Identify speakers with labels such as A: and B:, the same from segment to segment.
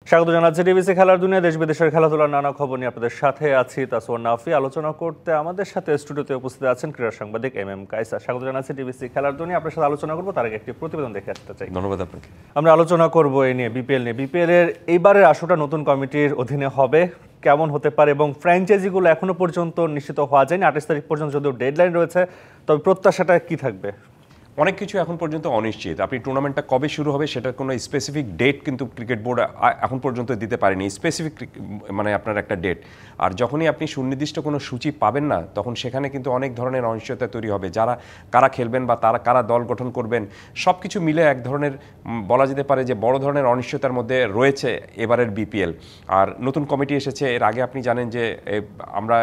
A: স্বাগত জানাচ্ছি ডিবিসি খেলার দুনিয়া। দেশ বিদেশের খেলাধুলার নানা খবর নিয়ে আপনাদের সাথে আছি তাসওয়ার নাফি। আলোচনা করতে আমাদের সাথে স্টুডিওতে উপস্থিত আছেন ক্রীড়া সাংবাদিক এম কায়সার। স্বাগত জানাচ্ছি ডিবিসি খেলার দুনিয়া। আপনার সাথে আলোচনা করবো তার আগে একটি প্রতিবেদন দেখে আসতে চাই।
B: ধন্যবাদ আপনাকে।
A: আমরা আলোচনা করবো এই নিয়ে বিপিএল নিয়ে। বিপিএল এর এইবারের আসরটা নতুন কমিটির অধীনে হবে, কেমন হতে পারে এবং ফ্র্যাঞ্চাইজিগুলো এখনো পর্যন্ত নিশ্চিত হওয়া যায়নি। 28 তারিখ পর্যন্ত যদিও ডেডলাইন রয়েছে, তবে প্রত্যাশাটা কি থাকবে?
B: অনেক কিছু এখন পর্যন্ত অনিশ্চিত। আপনি টুর্নামেন্টটা কবে শুরু হবে সেটার কোনো স্পেসিফিক ডেট কিন্তু ক্রিকেট বোর্ড এখন পর্যন্ত দিতে পারেনি, স্পেসিফিক মানে আপনার একটা ডেট। আর যখনই আপনি সুনির্দিষ্ট কোনো সূচি পাবেন না, তখন সেখানে কিন্তু অনেক ধরনের অনিশ্চয়তা তৈরি হবে। কারা খেলবেন বা কারা দল গঠন করবেন, সব কিছু মিলে এক ধরনের বলা যেতে পারে যে বড় ধরনের অনিশ্চয়তার মধ্যে রয়েছে এবারের বিপিএল। আর নতুন কমিটি এসেছে। এর আগে আপনি জানেন যে আমরা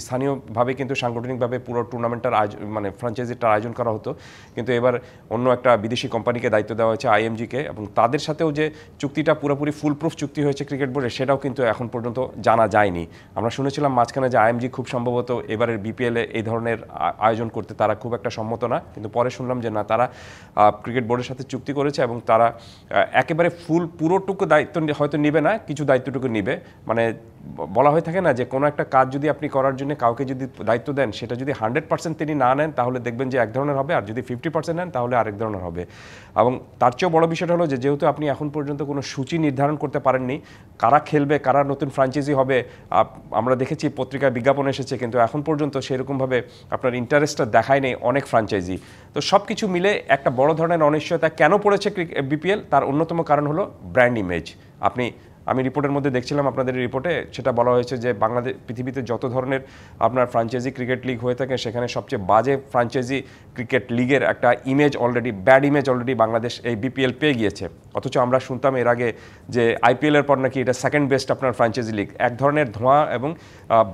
B: স্থানীয়ভাবে কিন্তু সাংগঠনিকভাবে পুরো টুর্নামেন্টটার মানে ফ্র্যাঞ্চাইজিটার আয়োজন করা হতো, কিন্তু এবার অন্য একটা বিদেশি কোম্পানিকে দায়িত্ব দেওয়া হয়েছে, আইএমজিকে, এবং তাদের সাথেও যে চুক্তিটা পুরোপুরি ফুলপ্রুফ চুক্তি হয়েছে ক্রিকেট বোর্ডে, সেটাও কিন্তু এখন পর্যন্ত জানা যায়নি। আমরা শুনেছিলাম মাঝখানে যে আইএমজি খুব সম্ভবত এবারের বিপিএলে এই ধরনের আয়োজন করতে তারা খুব একটা সম্মত না, কিন্তু পরে শুনলাম যে না, তারা ক্রিকেট বোর্ডের সাথে চুক্তি করেছে এবং তারা একেবারে পুরোটুকু দায়িত্ব হয়তো নেবে না, কিছু দায়িত্বটুকু নেবে। মানে বলা হয়ে থাকে না যে কোনো একটা কাজ যদি আপনি করার জন্য কাউকে যদি দায়িত্ব দেন, সেটা যদি 100% তিনি না নেন তাহলে দেখবেন যে এক ধরনের হবে, আর যদি 50% নেন তাহলে আরেক ধরনের হবে। এবং তার চেয়েও বড় বিষয়টা হলো যে যেহেতু আপনি এখন পর্যন্ত কোনো সূচি নির্ধারণ করতে পারেননি, কারা খেলবে, কারা নতুন ফ্র্যাঞ্চাইজি হবে, আমরা দেখেছি পত্রিকায় বিজ্ঞাপন এসেছে, কিন্তু এখন পর্যন্ত সেরকমভাবে আপনার ইন্টারেস্টটা দেখায় নেই অনেক ফ্র্যাঞ্চাইজি। তো সব কিছু মিলে একটা বড় ধরনের অনিশ্চয়তা কেন পড়েছে বিপিএল, তার অন্যতম কারণ হলো ব্র্যান্ড ইমেজ। আমি রিপোর্টের মধ্যে দেখছিলাম, আপনাদের রিপোর্টে সেটা বলা হয়েছে যে পৃথিবীতে যত ধরনের আপনার ফ্র্যাঞ্চাইজি ক্রিকেট লিগ হয়ে থাকে, সেখানে সবচেয়ে বাজে ফ্র্যাঞ্চাইজি ক্রিকেট লিগের একটা ব্যাড ইমেজ অলরেডি বাংলাদেশ এই বিপিএল পেয়ে গিয়েছে। অথচ আমরা শুনতাম এর আগে যে আইপিএলের পর নাকি এটা সেকেন্ড বেস্ট আপনার ফ্র্যাঞ্চাইজি লিগ। এক ধরনের ধোঁয়া এবং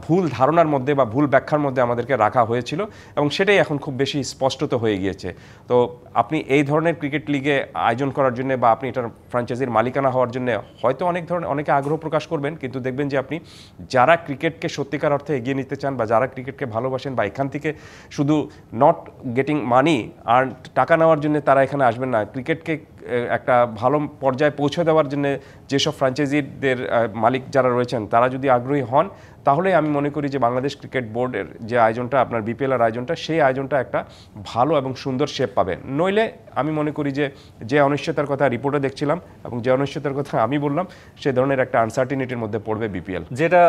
B: ভুল ধারণার মধ্যে বা ভুল ব্যাখ্যার মধ্যে আমাদেরকে রাখা হয়েছিল, এবং সেটাই এখন খুব বেশি স্পষ্টত হয়ে গিয়েছে। তো আপনি এই ধরনের ক্রিকেট লিগে আয়োজন করার জন্য বা আপনি এটার ফ্র্যাঞ্চাইজির মালিকানা হওয়ার জন্য হয়তো অনেকে আগ্রহ প্রকাশ করবেন, কিন্তু দেখবেন যে আপনি যারা ক্রিকেটকে সত্যিকার অর্থে এগিয়ে নিতে চান বা যারা ক্রিকেটকে ভালোবাসেন বা এখান থেকে শুধু নট গেটিং মানি আর টাকা নেওয়ার জন্য তারা এখানে আসবেন না, ক্রিকেটকে একটা ভালো পর্যায়ে পৌঁছে দেওয়ার জন্য যেসব ফ্র্যাঞ্চাইজিদের মালিক যারা রয়েছেন তারা যদি আগ্রহী হন, তাহলে আমি মনে করি যে বাংলাদেশ ক্রিকেট বোর্ডের যে আয়োজনটা আপনার বিপিএলের আয়োজনটা, সেই আয়োজনটা একটা ভালো এবং সুন্দর শেপ পাবে। নইলে আমি মনে করি যে অনিশ্চয়তার কথা রিপোর্টে দেখছিলাম এবং যে অনিশ্চয়তার কথা আমি বললাম, সে ধরনের একটা আনসার্টিনিটির মধ্যে পড়বে বিপিএল।
A: যেটা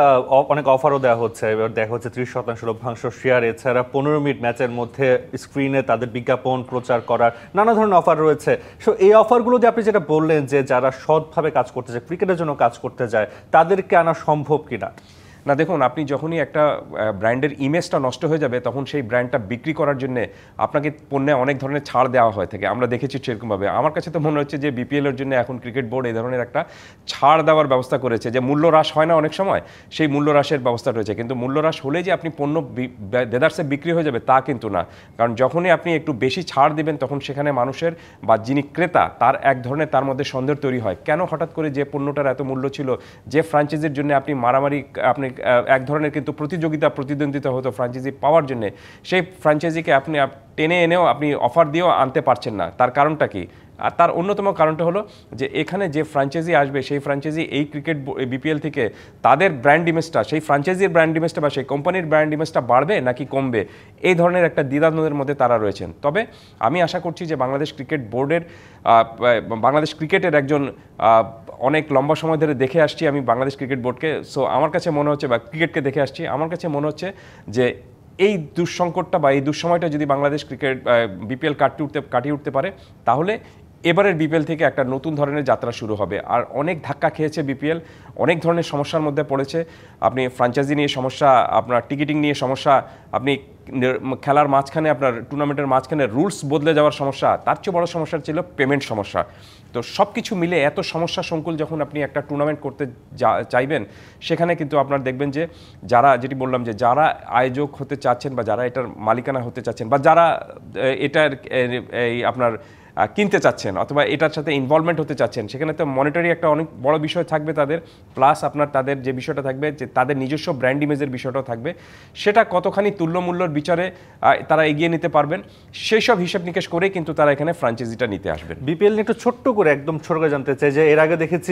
A: অনেক অফারও দেওয়া হচ্ছে, এবার দেখা হচ্ছে 30% লভ্যাংশ শেয়ার, এছাড়া 15 মিনিট ম্যাচের মধ্যে স্ক্রিনে তাদের বিজ্ঞাপন প্রচার করার নানা ধরনের অফার রয়েছে। সো এই অফারগুলো যে আপনি যেটা বললেন যে যারা সৎভাবে কাজ করতে চায়, ক্রিকেটের জন্য কাজ করতে যায়, তাদেরকে আনা সম্ভব কিনা?
B: না, দেখুন, আপনি যখনই একটা ব্র্যান্ডের ইমেজটা নষ্ট হয়ে যাবে, তখন সেই ব্র্যান্ডটা বিক্রি করার জন্য আপনাকে পণ্যে অনেক ধরনের ছাড় দেওয়া হয়ে থাকে, আমরা দেখেছি সেরকমভাবে। আমার কাছে তো মনে হচ্ছে যে বিপিএলের জন্য এখন ক্রিকেট বোর্ড এই ধরনের একটা ছাড় দেওয়ার ব্যবস্থা করেছে, যে মূল্য হ্রাস হয় না অনেক সময়, সেই মূল্য হ্রাসের ব্যবস্থা রয়েছে। কিন্তু মূল্য হ্রাস হলে যে আপনি পণ্য দেদারসে বিক্রি হয়ে যাবে তা কিন্তু না, কারণ যখনই আপনি একটু বেশি ছাড় দেবেন তখন সেখানে মানুষের বা যিনি ক্রেতা তার এক ধরনের তার মধ্যে সন্দেহ তৈরি হয়, কেন হঠাৎ করে যে পণ্যটার এত মূল্য ছিল, যে ফ্র্যাঞ্চাইজির জন্য আপনি আপনি এক ধরনের কিন্তু প্রতিদ্বন্দ্বিতা হতো ফ্র্যাঞ্চাইজি পাওয়ার জন্য, সেই ফ্র্যাঞ্চাইজিকে আপনি টেনে এনেও আপনি অফার দিয়েও আনতে পারছেন না। তার কারণটা কি? আর তার অন্যতম কারণটা হলো যে এখানে যে ফ্র্যাঞ্চাইজি আসবে, সেই ফ্র্যাঞ্চাইজি এই ক্রিকেট বিপিএল থেকে তাদের ব্র্যান্ড ইমেজটা, সেই ফ্র্যাঞ্চাইজির ব্র্যান্ড ইমেজটা বা সেই কোম্পানির ব্র্যান্ড ইমেজটা বাড়বে নাকি কমবে, এই ধরনের একটা দ্বিধাদ্বন্দ্বের মধ্যে তারা রয়েছেন। তবে আমি আশা করছি যে বাংলাদেশ ক্রিকেটের একজন অনেক লম্বা সময় ধরে দেখে আসছি আমি বাংলাদেশ ক্রিকেট বোর্ডকে। সো আমার কাছে মনে হচ্ছে, বা ক্রিকেটকে দেখে আসছি, আমার কাছে মনে হচ্ছে যে এই দুঃসংকটটা বা এই দুঃসময়টা যদি বাংলাদেশ ক্রিকেট বিপিএল কাটিয়ে উঠতে পারে, তাহলে এবারের বিপিএল থেকে একটা নতুন ধরনের যাত্রা শুরু হবে। আর অনেক ধাক্কা খেয়েছে বিপিএল, অনেক ধরনের সমস্যার মধ্যে পড়েছে। আপনি ফ্র্যাঞ্চাইজি নিয়ে সমস্যা, আপনার টিকিটিং নিয়ে সমস্যা, আপনি খেলার মাঝখানে আপনার টুর্নামেন্টের মাঝখানে রুলস বদলে যাওয়ার সমস্যা, তার চেয়ে বড় সমস্যা ছিল পেমেন্ট সমস্যা। তো সব কিছু মিলে এত সমস্যা সংকুল যখন আপনি একটা টুর্নামেন্ট করতে চাইবেন, সেখানে কিন্তু আপনার দেখবেন যে যেটি বললাম, যে যারা আয়োজক হতে চাচ্ছেন বা যারা এটার মালিকানা হতে চাচ্ছেন বা যারা এটার এই আপনার কিনতে চাচ্ছেন অথবা এটার সাথে ইনভলভমেন্ট হতে চাচ্ছেন, সেখানে তো মনিটারি একটা অনেক বড় বিষয় থাকবে তাদের, প্লাস আপনার তাদের যে বিষয়টা থাকবে যে তাদের নিজস্ব ব্র্যান্ড ইমেজের বিষয়টাও থাকবে, সেটা কতখানি তুল্যমূল্যর বিচারে তারা এগিয়ে নিতে পারবেন, সেই সব হিসাব নিকেশ করেই কিন্তু তারা এখানে ফ্র্যাঞ্চাইজিটা নিতে আসবেন।
A: বিপিএল নিয়ে একটু ছোট্ট করে একদম ছোট করে জানতে চাই যে এর আগে দেখেছি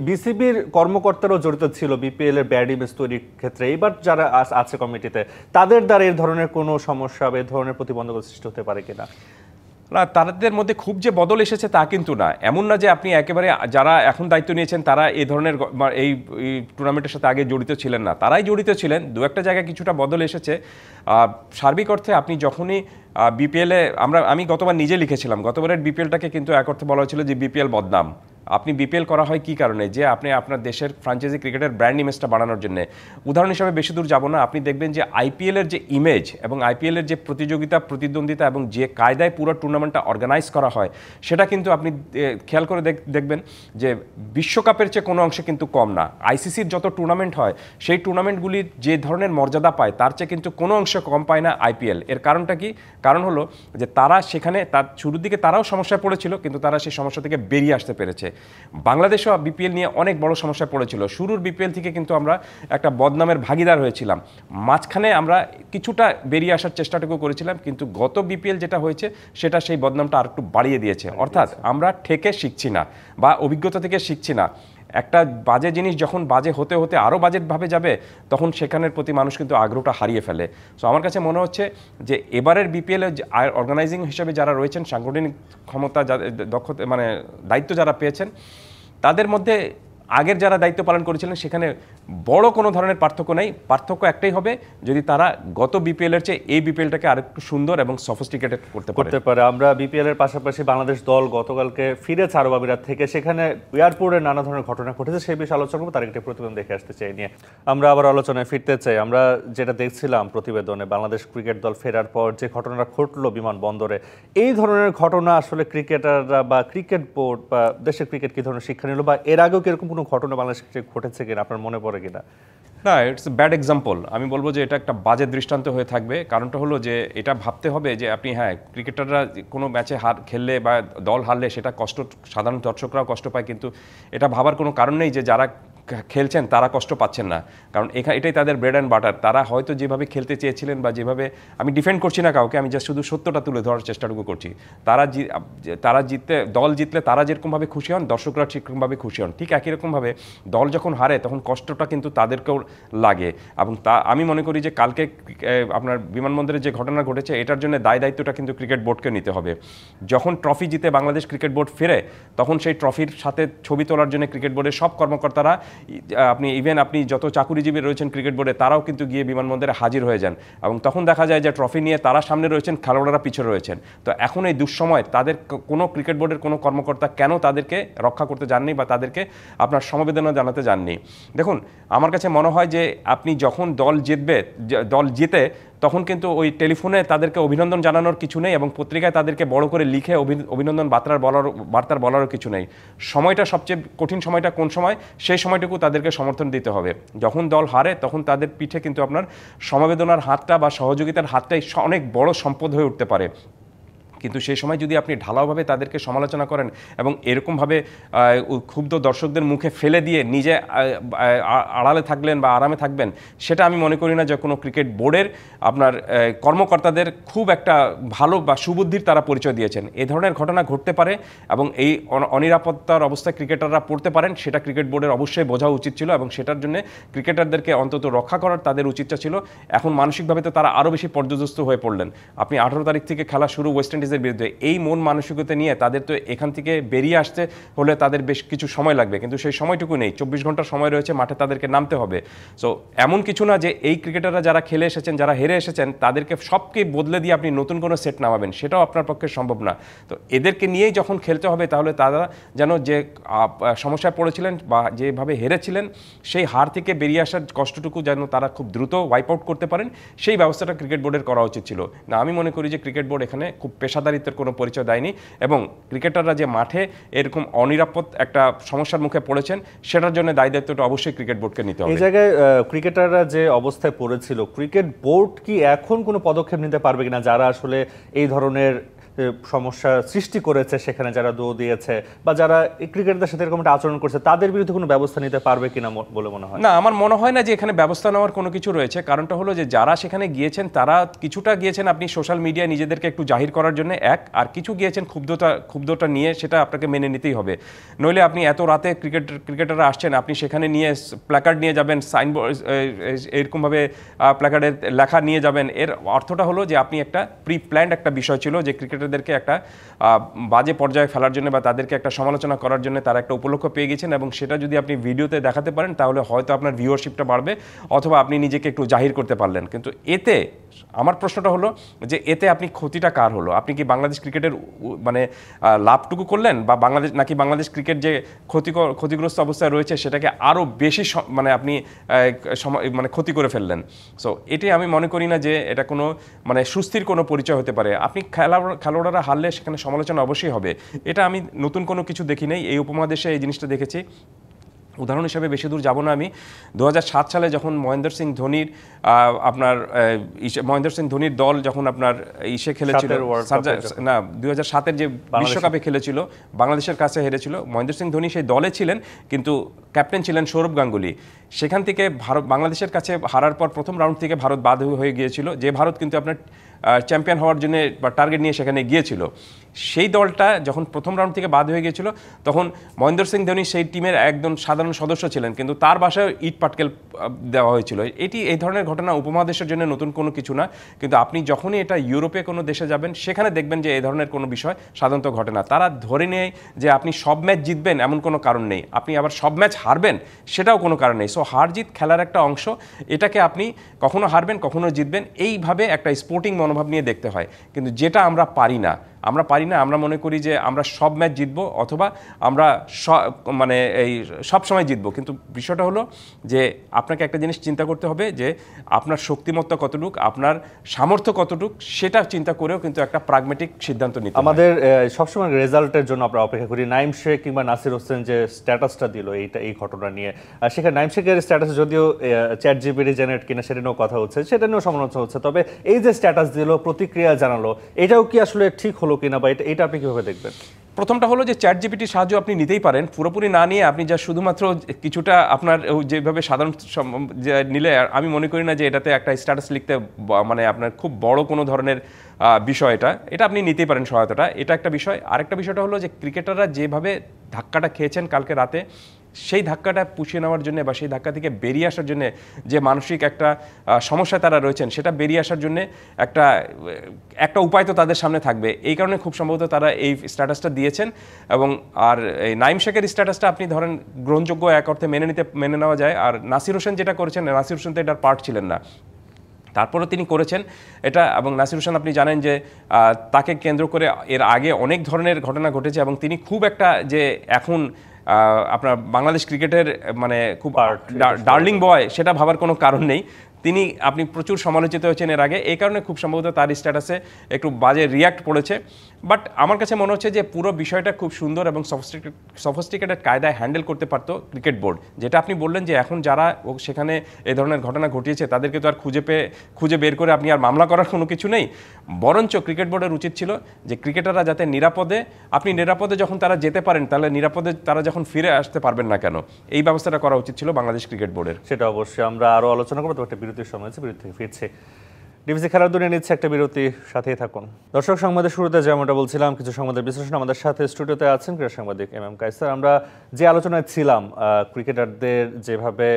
A: বিসিবির কর্মকর্তারাও জড়িত ছিল বিপিএল এর ব্যাড ইমেজ তৈরির ক্ষেত্রে, এবার যারা আছে কমিটিতে তাদের দ্বারা এই ধরনের কোনো সমস্যা বা এই ধরনের প্রতিবন্ধকতা সৃষ্টি হতে পারে কিনা?
B: না, তাদের মধ্যে খুব যে বদল এসেছে তা কিন্তু না, এমন না যে আপনি একেবারে যারা এখন দায়িত্ব নিয়েছেন তারা এই ধরনের এই টুর্নামেন্টের সাথে আগে জড়িত ছিলেন না, তারাই জড়িত ছিলেন। দু একটা জায়গায় কিছুটা বদল এসেছে। সার্বিক অর্থে আপনি যখনই বিপিএলে আমি গতবার নিজে লিখেছিলাম, গতবারের বিপিএলটাকে কিন্তু এক অর্থে বলা হয়েছিল যে বিপিএল বদনাম। আপনি বিপিএল করা হয় কি কারণে, যে আপনি আপনার দেশের ফ্র্যাঞ্চাইজি ক্রিকেটের ব্র্যান্ড ইমেজটা বাড়ানোর জন্য। উদাহরণ হিসাবে বেশি দূর যাব না, আপনি দেখবেন যে আইপিএলের যে ইমেজ এবং আইপিএলের যে প্রতিযোগিতা প্রতিদ্বন্দ্বিতা এবং যে কায়দায় পুরো টুর্নামেন্টটা অর্গানাইজ করা হয়, সেটা কিন্তু আপনি খেয়াল করে দেখবেন যে বিশ্বকাপের চেয়ে কোনো অংশে কিন্তু কম না। আইসিসির যত টুর্নামেন্ট হয় সেই টুর্নামেন্টগুলি যে ধরনের মর্যাদা পায় তার চেয়ে কিন্তু কোনো অংশে কম পায় না আইপিএল। এর কারণটা কি? কারণ হলো যে তারা সেখানে তার শুরুর দিকে তারাও সমস্যায় পড়েছিল, কিন্তু তারা সেই সমস্যা থেকে বেরিয়ে আসতে পেরেছে। বাংলাদেশও বিপিএল নিয়ে অনেক বড় সমস্যায় পড়েছিল। শুরুর বিপিএল থেকে কিন্তু আমরা একটা বদনামের ভাগিদার হয়েছিলাম, মাঝখানে আমরা কিছুটা বেরিয়ে আসার চেষ্টাটুকু করেছিলাম, কিন্তু গত বিপিএল যেটা হয়েছে সেটা সেই বদনামটা আর একটু বাড়িয়ে দিয়েছে। অর্থাৎ আমরা ঠেকে শিখছি না বা অভিজ্ঞতা থেকে শিখছি না। একটা বাজে জিনিস যখন বাজে হতে হতে আরও বাজেভাবে যাবে, তখন সেখানের প্রতি মানুষ কিন্তু আগ্রহটা হারিয়ে ফেলে। সো আমার কাছে মনে হচ্ছে যে এবারের বিপিএল অর্গানাইজিং হিসেবে যারা রয়েছেন, সাংগঠনিক ক্ষমতা দক্ষতা মানে দায়িত্ব যারা পেয়েছেন, তাদের মধ্যে আগের যারা দায়িত্ব পালন করেছিলেন সেখানে বড় কোনো ধরনের পার্থক্য নেই। পার্থক্য একটাই হবে, যদি তারা গত বিপিএল এর চেয়ে এই বিপিএলটাকে আরেকটু সুন্দর এবং সফিস্টিকেটেড করতে পারে।
A: আমরা বিপিএল এর পাশাপাশি বাংলাদেশ দল গতকালকে ফিরেছে আরব আমিরাত থেকে, সেখানে এয়ারপোর্টে নানা ধরনের ঘটনা ঘটেছে, সেই বিষয়ে আলোচনা করবো। তার একটি প্রতিবেদন দেখে আসতে চাই নিয়ে আমরা আবার আলোচনায় ফিরতে চাই। আমরা যেটা দেখছিলাম প্রতিবেদনে, বাংলাদেশ ক্রিকেট দল ফেরার পর যে ঘটনাটা ঘটলো বিমানবন্দরে, এই ধরনের ঘটনা আসলে ক্রিকেটাররা বা ক্রিকেট বোর্ড বা দেশের ক্রিকেট কি ধরনের শিক্ষা নিল, বা এর আগেও কিরকম কোনো ঘটনা বাংলাদেশ ঘটেছে কিনা আপনার মনে পড়ে কিনা?
B: না, ইটস এ ব্যাড এক্সাম্পল। আমি বলবো যে এটা একটা বাজে দৃষ্টান্ত হয়ে থাকবে। কারণটা হলো যে এটা ভাবতে হবে যে আপনি ক্রিকেটাররা কোনো ম্যাচে খেললে বা দল হারলে সেটা কষ্ট সাধারণ দর্শকরাও কষ্ট পায়, কিন্তু এটা ভাবার কোনো কারণ নেই যে যারা খেলছেন তারা কষ্ট পাচ্ছেন না, কারণ এটাই তাদের ব্রেড অ্যান্ড বাটার। তারা হয়তো যেভাবে খেলতে চেয়েছিলেন বা যেভাবে, আমি ডিফেন্ড করছি না কাউকে, আমি জাস্ট শুধু সত্যটা তুলে ধরার চেষ্টাটুকু করছি। তারা দল জিতলে তারা যেরকমভাবে খুশি হন, দর্শকরা সেরকমভাবে খুশি হন। ঠিক একই রকমভাবে দল যখন হারে তখন কষ্টটা কিন্তু তাদেরকেও লাগে। এবং আমি মনে করি যে কালকে আপনার বিমানবন্দরে যে ঘটনা ঘটেছে, এটার জন্য দায়িত্বটা কিন্তু ক্রিকেট বোর্ডকে নিতে হবে। যখন ট্রফি জিতে বাংলাদেশ ক্রিকেট বোর্ড ফেরে, তখন সেই ট্রফির সাথে ছবি তোলার জন্য ক্রিকেট বোর্ডের সব কর্মকর্তারা, আপনি যত চাকুরিজীবী রয়েছেন ক্রিকেট বোর্ডে, তারাও কিন্তু গিয়ে বিমানবন্দরে হাজির হয়ে যান, এবং তখন দেখা যায় যে ট্রফি নিয়ে তারা সামনে রয়েছেন, খেলোয়াড়রা পিছনে রয়েছেন। তো এখন এই দুঃসময় তাদের কোনো ক্রিকেট বোর্ডের কোনো কর্মকর্তা কেন তাদেরকে রক্ষা করতে যাননি বা তাদেরকে আপনার সমবেদনা জানাতে যাননি? দেখুন, আমার কাছে মনে হয় যে আপনি যখন দল জিতে, তখন কিন্তু ওই টেলিফোনে তাদেরকে অভিনন্দন জানানোর কিছু নেই, এবং পত্রিকায় তাদেরকে বড় করে লিখে অভিনন্দন বার্তার বলারও কিছু নেই। সময়টা সবচেয়ে কঠিন সময়টা কোন সময়, সেই সময়টুকু তাদেরকে সমর্থন দিতে হবে। যখন দল হারে তখন তাদের পিঠে কিন্তু আপনার সমবেদনার হাতটা বা সহযোগিতার হাতটাই অনেক বড় সম্পদ হয়ে উঠতে পারে। কিন্তু সেই সময় যদি আপনি ঢালাওভাবে তাদেরকে সমালোচনা করেন এবং এরকমভাবে ক্ষুব্ধ দর্শকদের মুখে ফেলে দিয়ে নিজে আড়ালে থাকলেন বা আরামে থাকবেন, সেটা আমি মনে করি না যে কোনো ক্রিকেট বোর্ডের আপনার কর্মকর্তাদের খুব একটা ভালো বা সুবুদ্ধির তারা পরিচয় দিয়েছেন। এ ধরনের ঘটনা ঘটতে পারে এবং এই অনিরাপত্তার অবস্থায় ক্রিকেটাররা পড়তে পারেন, সেটা ক্রিকেট বোর্ডের অবশ্যই বোঝা উচিত ছিল, এবং সেটার জন্য ক্রিকেটারদেরকে অন্তত রক্ষা করার তাদের উচিতটা ছিল। এখন মানসিকভাবে তো তারা আরও বেশি পর্যদস্ত হয়ে পড়লেন। আপনি 18 তারিখ থেকে খেলা শুরু ওয়েস্ট ইন্ডিজের বিরুদ্ধে, এই মন মানসিকতা নিয়ে তাদের তো এখান থেকে বেরিয়ে আসতে হলে তাদের বেশ কিছু সময় লাগবে, কিন্তু সেই সময়টুকু নেই। 24 ঘন্টার সময় রয়েছে, মাঠে তাদেরকে নামতে হবে। সো এমন কিছু না যে এই ক্রিকেটাররা যারা খেলে এসেছেন, যারা হেরে এসেছেন, তাদেরকে সবকে বদলে দিয়ে আপনি নতুন কোনো সেট নামাবেন, সেটাও আপনার পক্ষে সম্ভব না। তো এদেরকে নিয়েই যখন খেলতে হবে, তাহলে তারা যেন যে সমস্যায় পড়েছিলেন বা যেভাবে হেরেছিলেন, সেই হার থেকে বেরিয়ে আসার কষ্টটুকু যেন তারা খুব দ্রুত ওয়াইপ আউট করতে পারেন, সেই ব্যবস্থাটা ক্রিকেট বোর্ডের করা উচিত ছিল। না, আমি মনে করি যে ক্রিকেট বোর্ড এখানে খুব পেশাদারিত্বের কোনো পরিচয় দেয়নি, এবং ক্রিকেটাররা যে মাঠে এরকম অনিরাপদ একটা সমস্যার মুখে পড়েছেন, সেটার জন্য দায়িত্বটা অবশ্যই ক্রিকেট বোর্ডকে নিতে হবে।
A: এই জায়গায় ক্রিকেটাররা যে অবস্থায় পড়েছিল, ক্রিকেট বোর্ড কি এখন কোনো পদক্ষেপ নিতে পারবে কিনা, যারা আসলে এই ধরনের সমস্যা সৃষ্টি করেছে সেখানে যারা দোষ দিয়েছে বা যারা ক্রিকেটারদের সাথে এরকম একটা আচরণ করছে তাদের বিরুদ্ধে কোনো ব্যবস্থা নিতে পারবে কিনা বলে মনে হয়?
B: না, আমার মনে হয় না যে এখানে ব্যবস্থা নেওয়ার কোনো কিছু রয়েছে। কারণটা হলো যে যারা সেখানে গিয়েছেন তারা কিছুটা গিয়েছেন আপনি সোশ্যাল মিডিয়ায় নিজেদেরকে একটু জাহির করার জন্য, আর কিছু গিয়েছেন ক্ষুব্ধতা নিয়ে, সেটা আপনাকে মেনে নিতেই হবে। নইলে আপনি এত রাতে ক্রিকেটাররা আসছেন, আপনি সেখানে নিয়ে প্ল্যাকার্ড নিয়ে যাবেন, সাইনবোর্ড এরকমভাবে প্ল্যাকার্ডের লেখা নিয়ে যাবেন, এর অর্থটা হলো যে আপনি একটা প্রি প্ল্যান্ড একটা বিষয় ছিল যে ক্রিকেটারদেরকে একটা বাজে পর্যায়ে ফেলার জন্য বা তাদেরকে একটা সমালোচনা করার জন্য তারা একটা উপলক্ষ পেয়ে গেছেন, এবং সেটা যদি আপনি ভিডিওতে দেখাতে পারেন তাহলে হয়তো আপনার ভিউয়ারশিপটা বাড়বে অথবা আপনি নিজেকে একটু জাহির করতে পারলেন। কিন্তু এতে আমার প্রশ্নটা হলো যে এতে আপনি ক্ষতিটা কার হলো? আপনি কি বাংলাদেশ ক্রিকেটের মানে লাভটুকু করলেন, বা নাকি বাংলাদেশ ক্রিকেট যে ক্ষতিগ্রস্ত অবস্থায় রয়েছে সেটাকে আরও বেশি মানে আপনি মানে ক্ষতি করে ফেললেন? সো এটি আমি মনে করি না যে এটা কোনো মানে সুস্থির কোনো পরিচয় হতে পারে। আপনি খেলোয়াড়রা হারলে সেখানে সমালোচনা অবশ্যই হবে, এটা আমি নতুন কোনো কিছু দেখি নাই, এই উপমহাদেশে এই জিনিসটা দেখেছি। উদাহরণ হিসাবে বেশি দূর যাব না আমি, 2007 সালে যখন মহেন্দ্র সিং ধোনির দল যখন আপনার ইসে খেলেছিল, না 2007-এর যে বিশ্বকাপে খেলেছিল, বাংলাদেশের কাছে হেরেছিল, মহেন্দ্র সিং ধোনি সেই দলে ছিলেন কিন্তু ক্যাপ্টেন ছিলেন সৌরভ গাঙ্গুলি। সেখান থেকে বাংলাদেশের কাছে হারার পর প্রথম রাউন্ড থেকে ভারত বাদ হয়ে গিয়েছিল, যে ভারত কিন্তু আপনার চ্যাম্পিয়ন হওয়ার জন্য বা টার্গেট নিয়ে সেখানে গিয়েছিল। সেই দলটা যখন প্রথম রাউন্ড থেকে বাদ হয়ে গিয়েছিল তখন মহেন্দ্র সিং ধোনি সেই টিমের একজন সাধারণ সদস্য ছিলেন, কিন্তু তার বাসায় ইট পাটকেল দেওয়া হয়েছিল। এই ধরনের ঘটনা উপমহাদেশের জন্য নতুন কোনো কিছু না, কিন্তু আপনি যখনই এটা ইউরোপে কোনো দেশে যাবেন সেখানে দেখবেন যে এই ধরনের কোনো বিষয় সাধারণত ঘটে না। তারা ধরে নেয় যে আপনি সব ম্যাচ জিতবেন এমন কোনো কারণ নেই, আপনি আবার সব ম্যাচ হারবেন সেটাও কোনো কারণ নেই। সো হার জিত খেলার একটা অংশ, এটাকে আপনি কখনো হারবেন কখনো জিতবেন, এইভাবে একটা স্পোর্টিং মনোভাব নিয়ে দেখতে হয়। কিন্তু যেটা আমরা পারি না, আমরা মনে করি যে আমরা সব ম্যাচ জিতবো অথবা আমরা মানে এই সব সময় জিতবো। কিন্তু বিষয়টা হলো যে আপনাকে একটা জিনিস চিন্তা করতে হবে যে আপনার শক্তিমত্তা কতটুক, আপনার সামর্থ্য কতটুক, সেটা চিন্তা করেও কিন্তু একটা প্রাগমেটিক সিদ্ধান্ত নিতে হবে।
A: আমাদের সবসময় রেজাল্টের জন্য আমরা অপেক্ষা করি। নাইম শেখ কিংবা নাসির হোসেন যে স্ট্যাটাসটা দিল এই ঘটনা নিয়ে, সেখানে নাইম শেখের স্ট্যাটাস যদিও চ্যাট জিপিটি জেনারেট কিনা সেটা নিয়েও কথা হচ্ছে, সেটা নিয়েও সমালোচনা হচ্ছে, তবে এই যে স্ট্যাটাস দিল, প্রতিক্রিয়া জানালো, এটাও কি আসলে ঠিক হলো কিনা বা এটা আপনি কিভাবে দেখবেন?
B: প্রথমটা হলো যে চ্যাট জিপিটির সাহায্য আপনি নিতেই পারেন, পুরোপুরি না নিয়ে আপনি যা শুধুমাত্র কিছুটা আপনার যেভাবে সাধারণ নিলে আমি মনে করি না যে এটাতে একটা স্ট্যাটাস লিখতে মানে আপনার খুব বড় কোনো ধরনের বিষয় এটা আপনি নিতেই পারেন সহায়তাটা, এটা একটা বিষয়। আরেকটা বিষয়টা হলো যে ক্রিকেটাররা যেভাবে ধাক্কাটা খেয়েছেন কালকে রাতে, সেই ধাক্কাটা পুষিয়ে নেওয়ার জন্য বা সেই ধাক্কা থেকে বেরিয়ে আসার জন্য যে মানসিক একটা সমস্যায় তারা রয়েছেন, সেটা বেরিয়ে আসার জন্য একটা উপায় তো তাদের সামনে থাকবে। এই কারণে খুব সম্ভবত তারা এই স্ট্যাটাসটা দিয়েছেন। এবং আর এই নাইম শেখের স্ট্যাটাসটা আপনি ধরেন গ্রহণযোগ্য, এক অর্থে মেনে নেওয়া যায়। আর নাসির হোসেন যেটা করেছেন, নাসির হোসেন তো এটার পার্ট ছিলেন না, তারপরেও তিনি করেছেন এটা। এবং নাসির হোসেন আপনি জানেন যে তাকে কেন্দ্র করে এর আগে অনেক ধরনের ঘটনা ঘটেছে, এবং তিনি খুব একটা যে এখন আপনার বাংলাদেশ ক্রিকেটের মানে খুব ডার্লিং বয় সেটা ভাবার কোনো কারণ নেই। আপনি প্রচুর সমালোচিত হয়েছেন এর আগে, এই কারণে খুব সম্ভবত তার স্ট্যাটাসে একটু বাজে রিয়াক্ট পড়েছে। বাট আমার কাছে মনে হচ্ছে যে পুরো বিষয়টা খুব সুন্দর এবং সফিস্টিকেটেড কায়দায় হ্যান্ডেল করতে পারতো ক্রিকেট বোর্ড। যেটা আপনি বললেন যে এখন যারা সেখানে এই ধরনের ঘটনা ঘটিয়েছে তাদেরকে তো আর খুঁজে বের করে আপনি আর মামলা করার কোনো কিছু নেই, বরঞ্চ ক্রিকেট বোর্ডের উচিত ছিল যে ক্রিকেটাররা যাতে নিরাপদে যখন তারা যেতে পারেন, তাহলে নিরাপদে তারা যখন ফিরে আসতে পারবেন না কেন, এই ব্যবস্থাটা করা উচিত ছিল বাংলাদেশ ক্রিকেট বোর্ডের।
A: সেটা অবশ্যই আমরা আরও আলোচনা করবো, তো একটা বিরতির সময় আছে, বিরতি থেকে ফিরছে। ডিবিসি খেলার দুনিয়া নিচ্ছে একটা বিরতি, সাথেই থাকুন। দর্শক, সংবাদের শুরুতে যেমনটা বলছিলাম, কিছু সংবাদের বিশ্লেষণ আমাদের সাথে স্টুডিওতে আছেন ক্রীড়া সাংবাদিক এম কায়সার। আমরা যে আলোচনায় ছিলাম, ক্রিকেটারদের যেভাবে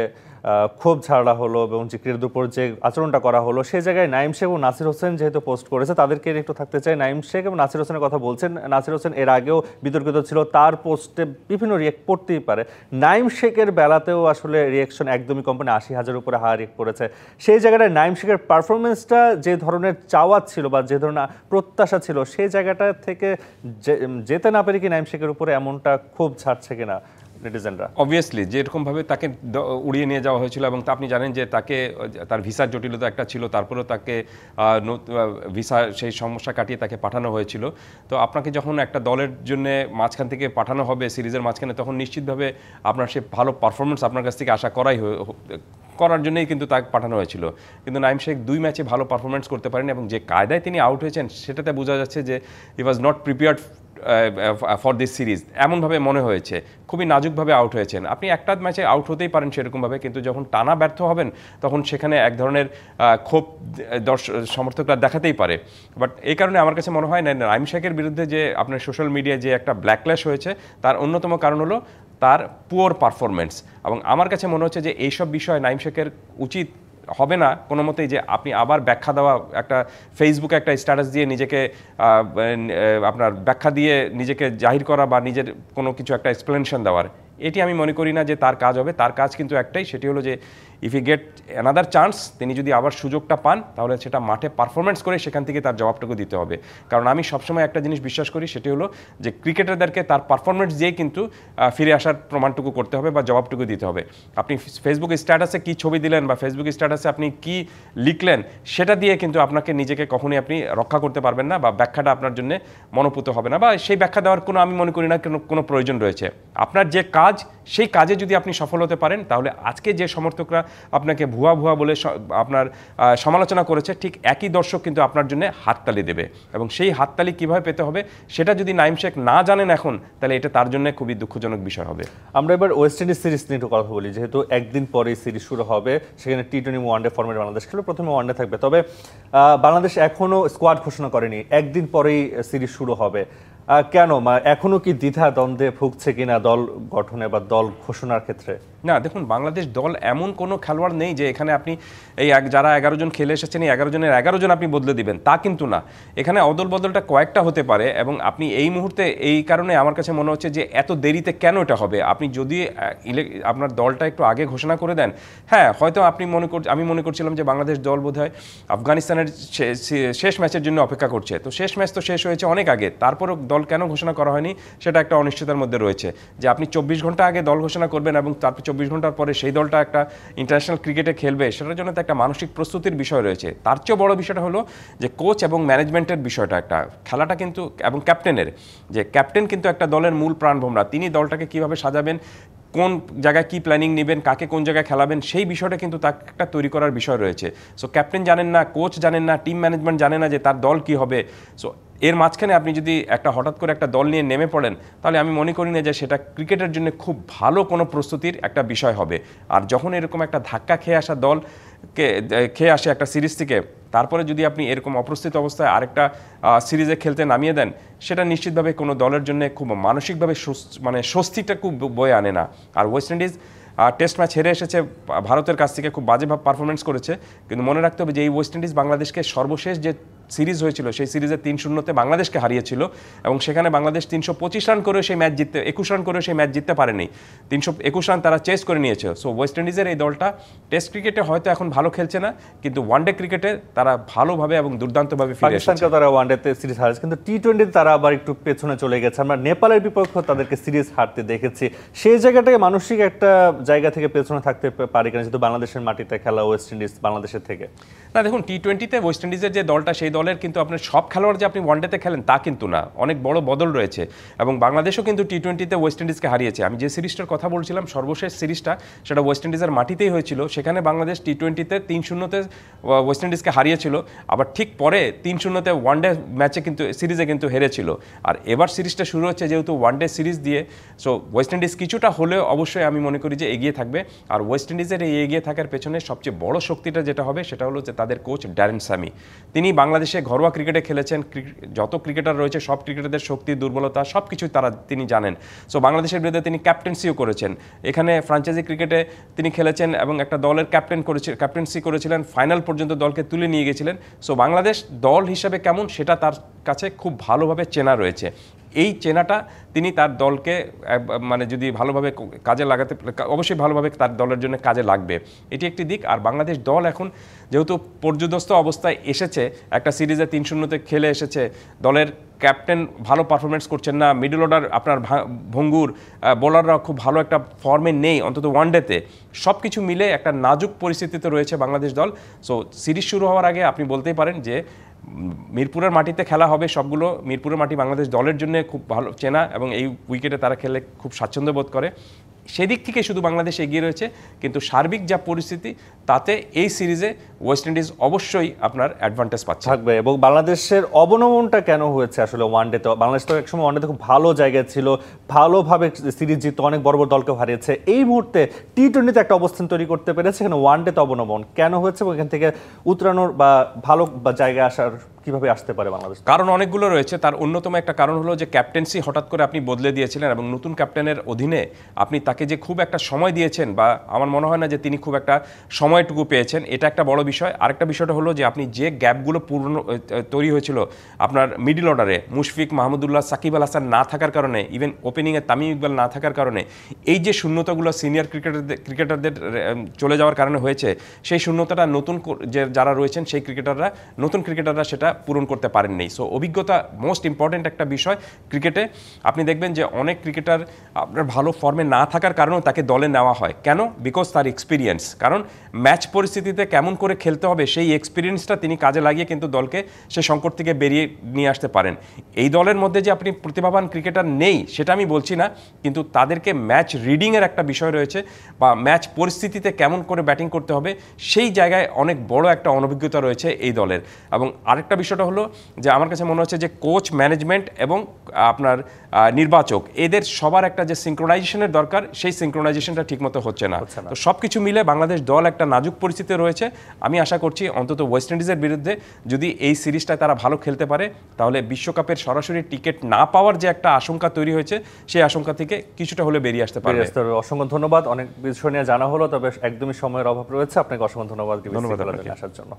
A: ক্ষোভ ঝাড়া হলো এবং যে ক্রীড়ার উপর যে আচরণটা করা হলো, সেই জায়গায় নাইম শেখ এবং নাসির হোসেন যেহেতু পোস্ট করেছে, তাদেরকে একটু থাকতে চাই। নাইম শেখ এবং নাসির হোসেনের কথা বলছেন, নাসির হোসেন এর আগেও বিতর্কিত ছিল, তার পোস্টে বিভিন্ন রিয়েক্ট পড়তেই পারে। নাইম শেখের বেলাতেও আসলে রিয়েকশন একদমই কোম্পানি 80,000 উপরে হার রিয়েক্ট করেছে। সেই জায়গাটায় নাইম শেখের পারফরমেন্সটা যে ধরনের চাওয়া ছিল বা যে ধরনের প্রত্যাশা ছিল, সেই জায়গাটা থেকে যেতে না পেরে কি নাইম শেখের উপরে এমনটা ক্ষোভ ছাড়ছে কিনা নেটিজেনরা?
B: অবভিয়াসলি যেরকমভাবে তাকে উড়িয়ে নিয়ে যাওয়া হয়েছিল, এবং আপনি জানেন যে তার ভিসার জটিলতা একটা ছিল, তারপরেও তাকে ভিসা সেই সমস্যা কাটিয়ে তাকে পাঠানো হয়েছিল। তো আপনাকে যখন একটা দলের জন্য মাঝখান থেকে পাঠানো হবে সিরিজের মাঝখানে, তখন নিশ্চিতভাবে আপনার সে ভালো পারফরমেন্স আপনার কাছ থেকে আশা করাই করার জন্যই কিন্তু তাকে পাঠানো হয়েছিল, কিন্তু নাইম শেখ 2 ম্যাচে ভালো পারফরমেন্স করতে পারেন এবং যে কায়দায় তিনি আউট হয়েছেন সেটাতে বোঝা যাচ্ছে যে he was not prepared for this series, এমনভাবে মনে হয়েছে খুবই নাজুকভাবে আউট হয়েছেন। আপনি একটা ম্যাচে আউট হতেই পারেন সেরকমভাবে, কিন্তু যখন টানা ব্যর্থ হবেন তখন সেখানে এক ধরনের ক্ষোভ সমর্থকরা দেখাতেই পারে। বাট এই কারণে আমার কাছে মনে হয় না নাইম শেখের বিরুদ্ধে যে আপনার সোশ্যাল মিডিয়ায় যে একটা ব্ল্যাকল্যাশ হয়েছে তার অন্যতম কারণ হলো তার পুয়ার পারফরমেন্স। এবং আমার কাছে মনে হচ্ছে যে এইসব বিষয় নাইম শেখের উচিত হবে না কোনো মতেই যে আপনি আবার ব্যাখ্যা দেওয়া, একটা ফেসবুকে একটা স্ট্যাটাস দিয়ে নিজেকে আপনার ব্যাখ্যা দিয়ে নিজেকে জাহির করা বা নিজের কোনো কিছু একটা এক্সপ্লেনেশন দেওয়ার, এটি আমি মনে করি না যে তার কাজ হবে। তার কাজ কিন্তু একটাই, সেটি হলো যে if E gate another chance, তিনি যদি আবার সুযোগটা পান তাহলে সেটা মাঠে পারফরমেন্স করে সেখান থেকে তার জবাবটুকু দিতে হবে। কারণ আমি সবসময় একটা জিনিস বিশ্বাস করি, সেটি হলো যে ক্রিকেটারদেরকে তার পারফরমেন্স দিয়েই কিন্তু ফিরে আসার প্রমাণটুকু করতে হবে বা জবাবটুকু দিতে হবে। আপনি ফেসবুক স্ট্যাটাসে কী ছবি দিলেন বা ফেসবুক স্ট্যাটাসে আপনি কী লিখলেন সেটা দিয়ে কিন্তু আপনাকে নিজেকে কখনোই আপনি রক্ষা করতে পারবেন না, বা ব্যাখ্যাটা আপনার জন্য মনোপুত হবে না, বা সেই ব্যাখ্যা দেওয়ার কোনো আমি মনে করি না কোনো প্রয়োজন রয়েছে। আপনার যে কাজ, সেই কাজে যদি আপনি সফল হতে পারেন তাহলে আজকে যে সমর্থকরা আপনাকে ভুয়া ভুয়া বলে আপনার সমালোচনা করেছে, ঠিক একই দর্শক কিন্তু আপনার জন্য হাততালি দেবে। এবং সেই হাততালি কিভাবে পেতে হবে সেটা যদি নাইম শেখ না জানেন এখন, তাহলে এটা তার জন্য খুবই দুঃখজনক বিষয় হবে।
A: আমরা এবার ওয়েস্ট ইন্ডিজ সিরিজ নিয়ে একটু কথা বলি, যেহেতু একদিন পরেই সিরিজ শুরু হবে, সেখানে টি-20 ওয়ানডে ফর্মেটে বাংলাদেশ খেলবে, প্রথমে ওয়ানডে থাকবে। তবে বাংলাদেশ এখনো স্কোয়াড ঘোষণা করেনি, একদিন পরেই সিরিজ শুরু হবে। কেন এখনো কি দ্বিধা দ্বন্দ্বে ভুগছে কিনা দল গঠনে বা দল ঘোষণার ক্ষেত্রে?
B: না, দেখুন, বাংলাদেশ দল এমন কোনো খেলোয়াড় নেই যে এখানে আপনি এই যারা 11 জন খেলে এসেছেন এই 11 জনের 11 জন আপনি বদলে দিবেন, তা কিন্তু না। এখানে অদল বদলটা কয়েকটা হতে পারে এবং আপনি এই মুহূর্তে, এই কারণে আমার কাছে মনে হচ্ছে যে এত দেরিতে কেন এটা হবে। আপনি যদি আপনার দলটা একটু আগে ঘোষণা করে দেন, হ্যাঁ হয়তো আমি মনে করছিলাম যে বাংলাদেশ দল বোধহয় আফগানিস্তানের শেষ ম্যাচের জন্য অপেক্ষা করছে। তো শেষ ম্যাচ তো শেষ হয়েছে অনেক আগে, তারপরও দল কেন ঘোষণা করা হয়নি সেটা একটা অনিশ্চয়তার মধ্যে রয়েছে। যে আপনি 24 ঘন্টা আগে দল ঘোষণা করবেন এবং তারপর 24 ঘন্টার পরে সেই দলটা একটা ইন্টারন্যাশনাল ক্রিকেটে খেলবে, সেটার জন্য তো একটা মানসিক প্রস্তুতির বিষয় রয়েছে। তার চেয়েও বড় বিষয়টা হলো যে কোচ এবং ম্যানেজমেন্টের বিষয়টা, একটা খেলাটা কিন্তু এবং ক্যাপ্টেনের, যে ক্যাপ্টেন কিন্তু একটা দলের মূল প্রাণভোমরা, তিনি দলটাকে কিভাবে সাজাবেন, কোন জায়গায় কি প্ল্যানিং নেবেন, কাকে কোন জায়গায় খেলাবেন, সেই বিষয়টা কিন্তু তার একটা তৈরি করার বিষয় রয়েছে। সো ক্যাপ্টেন জানেন না, কোচ জানেন না, টিম ম্যানেজমেন্ট জানে না যে তার দল কি হবে। সো এর মাঝখানে আপনি যদি হঠাৎ করে একটা দল নিয়ে নেমে পড়েন, তাহলে আমি মনে করি না যে সেটা ক্রিকেটের জন্য খুব ভালো কোনো প্রস্তুতির একটা বিষয় হবে। আর যখন এরকম একটা ধাক্কা খেয়ে আসা দলকে খেয়ে আসে একটা সিরিজ থেকে, তারপরে যদি আপনি এরকম অপ্রস্তুত অবস্থায় আরেকটা সিরিজে খেলতে নামিয়ে দেন, সেটা নিশ্চিতভাবে কোনো দলের জন্য খুব মানসিকভাবে স্বস্তিটা খুব বয়ে আনে না। আর ওয়েস্ট ইন্ডিজ টেস্ট ম্যাচ হেরে এসেছে ভারতের কাছ থেকে, খুব বাজে পারফরমেন্স করেছে, কিন্তু মনে রাখতে হবে যে এই ওয়েস্ট ইন্ডিজ বাংলাদেশকে সর্বশেষ যে সিরিজ হয়েছিল সেই সিরিজে 3-0 বাংলাদেশকে হারিয়েছিল এবং সেখানে বাংলাদেশ 325 রান করেও সেই ম্যাচ জিততে 21 রান করেও সেই ম্যাচ জিততে পারেনি। 321 রান তারা চেস করে নিয়েছে। সো ওয়েস্ট ইন্ডিজের এই দলটা টেস্ট ক্রিকেটে হয়তো এখন ভালো খেলছে না, কিন্তু ওয়ানডে ক্রিকেটে তারা ভালোভাবে এবং দুর্দান্তভাবে ফিরে এসেছে।
A: পাকিস্তানকে তারা ওয়ানডেতে সিরিজ হারিয়েছে, কিন্তু টি-20 তারা আবার একটু পেছনে চলে গেছে। আমরা নেপালের বিপক্ষে তাদেরকে সিরিজ হারতে দেখেছি। সেই জায়গাটাকে মানসিক একটা জায়গা থেকে পেছনে থাকতে পারে কিনা, যেহেতু বাংলাদেশের মাটিতে খেলা ওয়েস্ট ইন্ডিজ বাংলাদেশের থেকে?
B: না, দেখুন, টি-20তে ওয়েস্ট ইন্ডিজের যে দলটা, সেই দলের কিন্তু আপনার সব খেলোয়াড় যে আপনি ওয়ানডেতে খেলেন তা কিন্তু না, অনেক বড় বদল রয়েছে। এবং বাংলাদেশও কিন্তু টি-20তে ওয়েস্ট ইন্ডিজকে হারিয়েছে। আমি যে সিরিজটার কথা বলছিলাম, সর্বশেষ সিরিজটা, সেটা ওয়েস্ট ইন্ডিজের মাটিতেই হয়েছিল। সেখানে বাংলাদেশ টি-20তে 3-0 ওয়েস্ট ইন্ডিজকে হারিয়েছিল, আবার ঠিক পরে 3-0 ওয়ানডে ম্যাচে কিন্তু সিরিজে কিন্তু হেরেছিল। আর এবার সিরিজটা শুরু হচ্ছে যেহেতু ওয়ানডে সিরিজ দিয়ে, সো ওয়েস্ট ইন্ডিজ কিছুটা হলেও অবশ্যই আমি মনে করি যে এগিয়ে থাকবে। আর ওয়েস্ট ইন্ডিজের এই এগিয়ে থাকার পেছনে সবচেয়ে বড় শক্তিটা যেটা হবে সেটা হলো যে তাদের কোচ ড্যারেন স্যামি। তিনি বাংলাদেশে ঘরোয়া ক্রিকেটে খেলেছেন, যত ক্রিকেটার রয়েছে সব ক্রিকেটারদের শক্তি দুর্বলতা সব কিছুই তিনি জানেন। সো বাংলাদেশের বিরুদ্ধে তিনি ক্যাপ্টেন্সিও করেছেন, এখানে ফ্র্যাঞ্চাইজি ক্রিকেটে তিনি খেলেছেন এবং একটা দলের ক্যাপ্টেন্সি করেছিলেন, ফাইনাল পর্যন্ত দলকে তুলে নিয়ে গেছিলেন। সো বাংলাদেশ দল হিসাবে কেমন সেটা তার কাছে খুব ভালোভাবে চেনা রয়েছে। এই চেনাটা তিনি তার দলকে যদি ভালোভাবে কাজে লাগাতে, অবশ্যই ভালোভাবে তার দলের জন্য কাজে লাগবে, এটি একটি দিক। আর বাংলাদেশ দল এখন যেহেতু পর্যুদস্ত অবস্থায় এসেছে, একটা সিরিজে 3-0 খেলে এসেছে, দলের ক্যাপ্টেন ভালো পারফরমেন্স করছেন না, মিডল অর্ডার আপনার ভঙ্গুর, বোলাররা খুব ভালো একটা ফর্মে নেই অন্তত ওয়ানডেতে, সব কিছু মিলে একটা নাজুক পরিস্থিতিতে রয়েছে বাংলাদেশ দল। সো সিরিজ শুরু হওয়ার আগে আপনি বলতেই পারেন যে মিরপুরের মাটিতে খেলা হবে সবগুলো। মিরপুরের মাটি বাংলাদেশ দলের জন্য খুব ভালো চেনা এবং এই উইকেটে তারা খেলে খুব স্বাচ্ছন্দ্য বোধ করে। সেদিক থেকে শুধু বাংলাদেশ এগিয়ে রয়েছে, কিন্তু সার্বিক যা পরিস্থিতি তাতে এই সিরিজে ওয়েস্ট ইন্ডিজ অবশ্যই আপনার অ্যাডভান্টেজ পাচ্ছে
A: থাকবে। এবং বাংলাদেশের অবনমনটা কেন হয়েছে আসলে ওয়ানডেতে? বাংলাদেশ তো একসময় ওয়ানডেতে খুব ভালো জায়গায় ছিল, ভালোভাবে সিরিজ জিততো, অনেক বড় বড় দলকে হারিয়েছে। এই মুহূর্তে টি-20তে একটা অবস্থান তৈরি করতে পেরেছে, এখানে ওয়ানডেতে অবনমন কেন হয়েছে এবং এখান থেকে উতরানোর বা ভালো জায়গায় আসার কিভাবে আসতে পারে বাংলাদেশ?
B: কারণ অনেকগুলো রয়েছে। তার অন্যতম একটা কারণ হলো যে ক্যাপ্টেন্সি হঠাৎ করে আপনি বদলে দিয়েছিলেন এবং নতুন ক্যাপ্টেনের অধীনে আপনি তাকে যে খুব একটা সময় দিয়েছেন, বা আমার মনে হয় না যে তিনি খুব একটা সময়টুকু পেয়েছেন, এটা একটা বড় বিষয়। আরেকটা বিষয়টা হলো যে আপনি যে গ্যাপগুলো তৈরি হয়েছিল আপনার মিডল অর্ডারে, মুশফিক, মাহমুদুল্লাহ, সাকিব আল হাসান না থাকার কারণে, ইভেন ওপেনিংয়ে তামিম ইকবাল না থাকার কারণে, এই যে শূন্যতাগুলো সিনিয়র ক্রিকেটারদের চলে যাওয়ার কারণে হয়েছে, সেই শূন্যতাটা নতুন যে যারা রয়েছেন সেই নতুন ক্রিকেটাররা সেটা পূরণ করতে পারেননি। সো অভিজ্ঞতা মোস্ট ইম্পর্টেন্ট একটা বিষয় ক্রিকেটে। আপনি দেখবেন যে অনেক ক্রিকেটার আপনার ভালো ফর্মে না থাকার কারণেও তাকে দলে নেওয়া হয়। কেন? বিকজ তার এক্সপিরিয়েন্স। কারণ ম্যাচ পরিস্থিতিতে কেমন করে খেলতে হবে সেই এক্সপিরিয়েন্সটা তিনি কাজে লাগিয়ে কিন্তু দলকে সে সংকট থেকে বেরিয়ে নিয়ে আসতে পারেন। এই দলের মধ্যে যে আপনি প্রতিভাবান ক্রিকেটার নেই সেটা আমি বলছি না, কিন্তু তাদেরকে ম্যাচ রিডিংয়ের একটা বিষয় রয়েছে, বা ম্যাচ পরিস্থিতিতে কেমন করে ব্যাটিং করতে হবে সেই জায়গায় অনেক বড় একটা অনভিজ্ঞতা রয়েছে এই দলের। এবং আরেকটা বিষয়টা হলো যে আমার কাছে মনে হচ্ছে যে কোচ, ম্যানেজমেন্ট এবং আপনার নির্বাচক, এদের সবার একটা যে সিঙ্ক্রোনাইজেশনের দরকার, সেই সিঙ্ক্রোনাইজেশনটা ঠিকমতো হচ্ছে না। তো সব কিছু মিলে বাংলাদেশ দল একটা নাজুক পরিস্থিতিতে রয়েছে। আমি আশা করছি অন্তত ওয়েস্ট ইন্ডিজের বিরুদ্ধে যদি এই সিরিজটায় তারা ভালো খেলতে পারে, তাহলে বিশ্বকাপের সরাসরি টিকিট না পাওয়ার যে একটা আশঙ্কা তৈরি হয়েছে, সেই আশঙ্কা থেকে কিছুটা হলে বেরিয়ে আসতে পারবে।
A: অসংখ্য ধন্যবাদ, অনেক বিষয় নিয়ে জানা হলো, তবে একদমই সময়ের অভাব রয়েছে। আপনাকে অসংখ্য ধন্যবাদ আসার জন্য।